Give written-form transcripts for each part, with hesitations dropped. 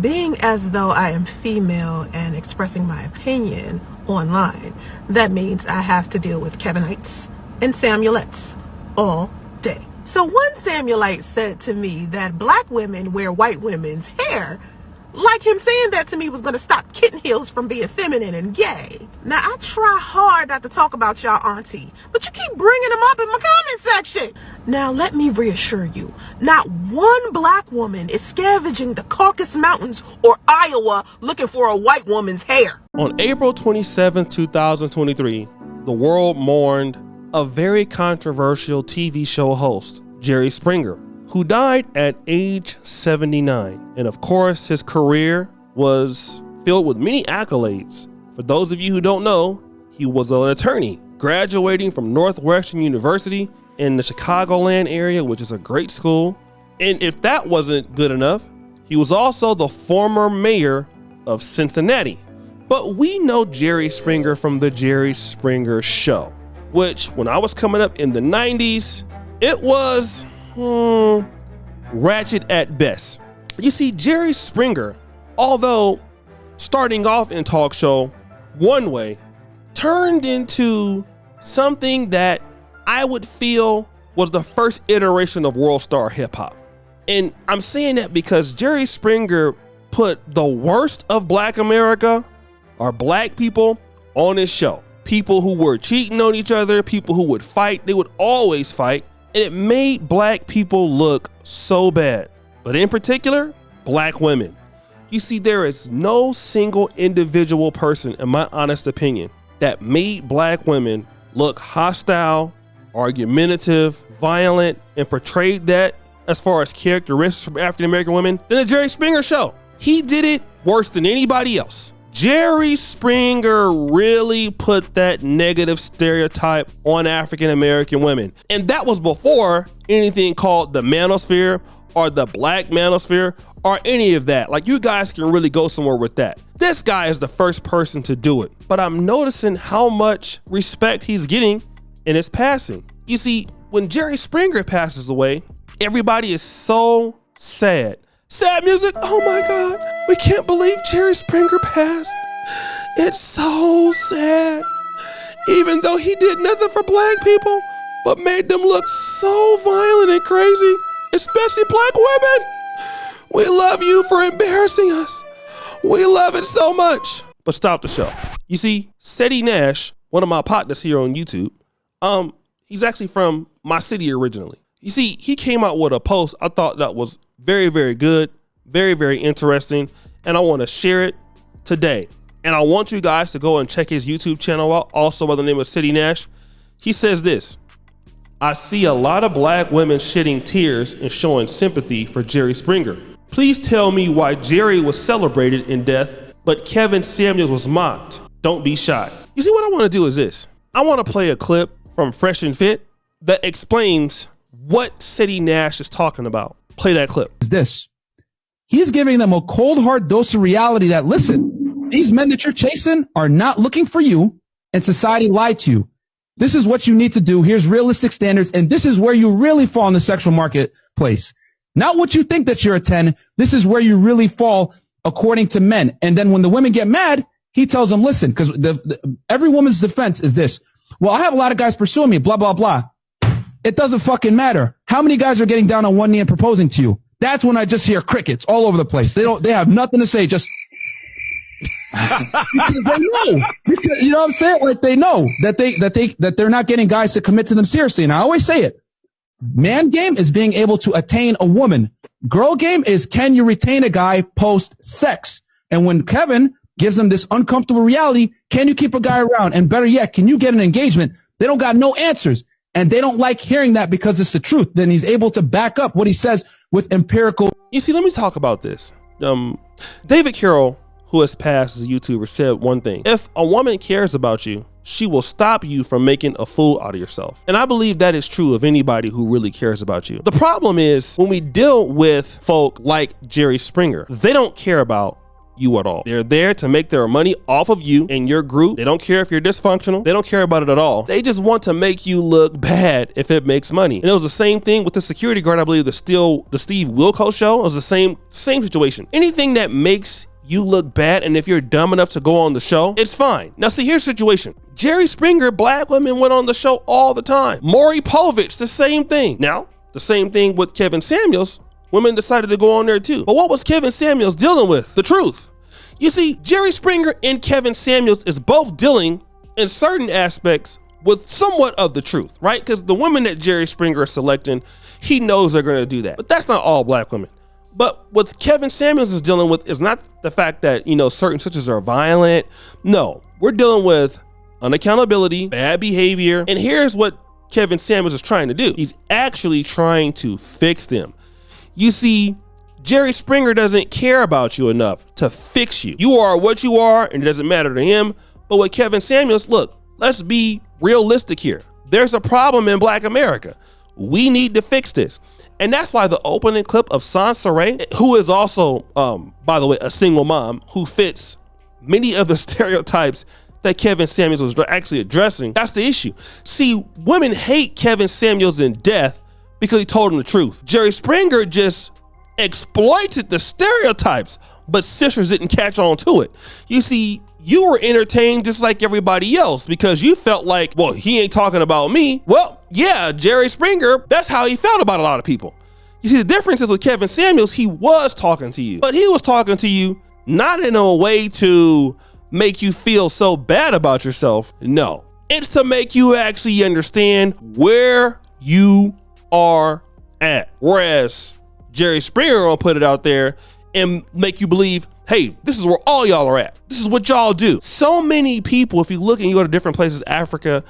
being as though I am female and expressing my opinion online, that means I have to deal with Kevinites and Samuelites all day. So one Samuelite said to me that black women wear white women's hair, like him saying that to me was going to stop kitten heels from being feminine and gay. Now, I try hard not to talk about y'all auntie, but you keep bringing them up in my comment section. Now, let me reassure you, not one black woman is scavenging the Caucasus Mountains or Iowa looking for a white woman's hair. On April 27, 2023, the world mourned a very controversial TV show host, Jerry Springer, who died at age 79. And of course, his career was filled with many accolades. For those of you who don't know, he was an attorney, graduating from Northwestern University in the Chicagoland area, which is a great school. And if that wasn't good enough, he was also the former mayor of Cincinnati. But we know Jerry Springer from the Jerry Springer Show, which when I was coming up in the 90s, it was ratchet at best. You see, Jerry Springer, although starting off in talk show one way, turned into something that I would feel was the first iteration of world star hip hop. And I'm saying that because Jerry Springer put the worst of black America, or black people, on his show. People who were cheating on each other, people who would fight, they would always fight. And it made black people look so bad. But in particular, black women. You see, there is no single individual person, in my honest opinion, that made black women look hostile, argumentative, violent, and portrayed that as far as characteristics from African American women than the Jerry Springer Show. He did it worse than anybody else. Jerry Springer really put that negative stereotype on African American women. And that was before anything called the manosphere or the black manosphere or any of that. Like, you guys can really go somewhere with that. This guy is the first person to do it. But I'm noticing how much respect he's getting in his passing. You see, when Jerry Springer passes away, everybody is so sad. Sad music. Oh my God. We can't believe Jerry Springer passed. It's so sad. Even though he did nothing for black people, but made them look so violent and crazy, especially black women. We love you for embarrassing us. We love it so much. But stop the show. You see, Steady Nash, one of my partners here on YouTube, he's actually from my city originally. You see, he came out with a post I thought that was very, very good, very, very interesting, and I want to share it today. And I want you guys to go and check his YouTube channel out, also by the name of Steady Nash. He says this: I see a lot of black women shedding tears and showing sympathy for Jerry Springer. Please tell me why Jerry was celebrated in death, but Kevin Samuels was mocked. Don't be shy. You see, what I want to do is this. I want to play a clip from Fresh and Fit that explains what Steady Nash is talking about. Play that clip. Is this. He's giving them a cold hard dose of reality that, listen, these men that you're chasing are not looking for you, and society lied to you. This is what you need to do. Here's realistic standards, and this is where you really fall in the sexual marketplace. Not what you think that you're a 10. This is where you really fall according to men. And then when the women get mad, he tells them, listen, because every woman's defense is this. Well, I have a lot of guys pursuing me, blah, blah, blah. It doesn't fucking matter. How many guys are getting down on one knee and proposing to you? That's when I just hear crickets all over the place. They have nothing to say. Just because they know. Because, you know what I'm saying? Like, they know that they're not getting guys to commit to them seriously. And I always say it. Man game is being able to attain a woman. Girl game is, can you retain a guy post sex? And when Kevin gives them this uncomfortable reality, can you keep a guy around? And better yet, can you get an engagement? They don't got no answers. And they don't like hearing that because it's the truth. Then he's able to back up what he says with empirical. You see, let me talk about this. David Carroll, who has passed as a YouTuber, said one thing. If a woman cares about you, she will stop you from making a fool out of yourself. And I believe that is true of anybody who really cares about you. The problem is when we deal with folk like Jerry Springer, they don't care about you at all. They're there to make their money off of you and your group. They don't care if you're dysfunctional. They don't care about it at all. They just want to make you look bad if it makes money. And it was the same thing with the security guard, I believe the Steve Wilkos show. It was the same situation. Anything that makes you look bad, and if you're dumb enough to go on the show, it's fine. Now see, here's the situation. Jerry Springer, black women went on the show all the time. Maury Povich, the same thing. Now, the same thing with Kevin Samuels. Women decided to go on there too. But what was Kevin Samuels dealing with? The truth. You see, Jerry Springer and Kevin Samuels is both dealing in certain aspects with somewhat of the truth, right? Because the women that Jerry Springer is selecting, he knows they're going to do that. But that's not all black women. But what Kevin Samuels is dealing with is not the fact that, you know, certain switches are violent. No, we're dealing with unaccountability, bad behavior. And here's what Kevin Samuels is trying to do. He's actually trying to fix them. You see, Jerry Springer doesn't care about you enough to fix you. You are what you are, and it doesn't matter to him. But with Kevin Samuels, look, let's be realistic here. There's a problem in Black America. We need to fix this. And that's why the opening clip of Sansaray, who is also, by the way, a single mom who fits many of the stereotypes that Kevin Samuels was actually addressing, that's the issue. See, women hate Kevin Samuels in death because he told them the truth. Jerry Springer just exploited the stereotypes, but sisters didn't catch on to it. You see, you were entertained just like everybody else because you felt like, well, he ain't talking about me. Well, yeah, Jerry Springer, that's how he felt about a lot of people. You see, the difference is with Kevin Samuels, he was talking to you, but he was talking to you not in a way to make you feel so bad about yourself. No, it's to make you actually understand where you are at. Whereas Jerry Springer will put it out there and make you believe, hey, this is where all y'all are at. This is what y'all do. So many people, if you look and you go to different places, Africa,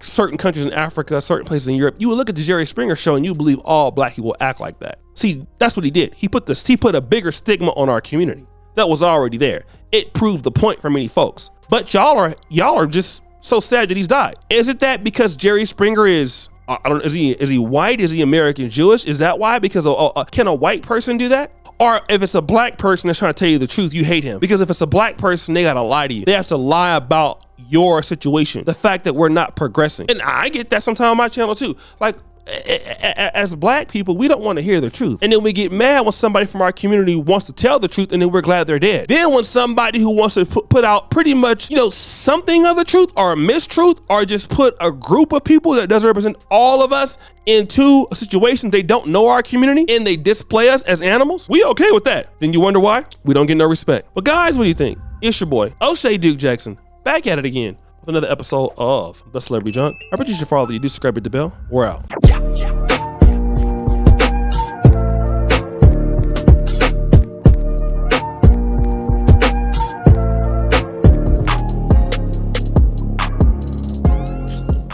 certain countries in Africa, certain places in Europe, you would look at the Jerry Springer show and you believe all black people act like that. See, that's what he did. He put a bigger stigma on our community that was already there. It proved the point for many folks. But y'all are just so sad that he's died. Is it that because Jerry Springer is, I don't know, is he white? Is he American Jewish? Is that why? Because can a white person do that? Or if it's a black person that's trying to tell you the truth, you hate him. Because if it's a black person, they gotta lie to you. They have to lie about your situation. The fact that we're not progressing. And I get that sometimes on my channel too. Like, as black people, we don't want to hear the truth. And then we get mad when somebody from our community wants to tell the truth and then we're glad they're dead. Then when somebody who wants to put out pretty much, you know, something of the truth or a mistruth, or just put a group of people that doesn't represent all of us into a situation they don't know our community and they display us as animals, we okay with that. Then you wonder why? We don't get no respect. But guys, what do you think? It's your boy, O'Shea Duke Jackson, back at it again with another episode of The Celebrity Junk. I appreciate you for all that you do. Subscribe, hit the bell. We're out.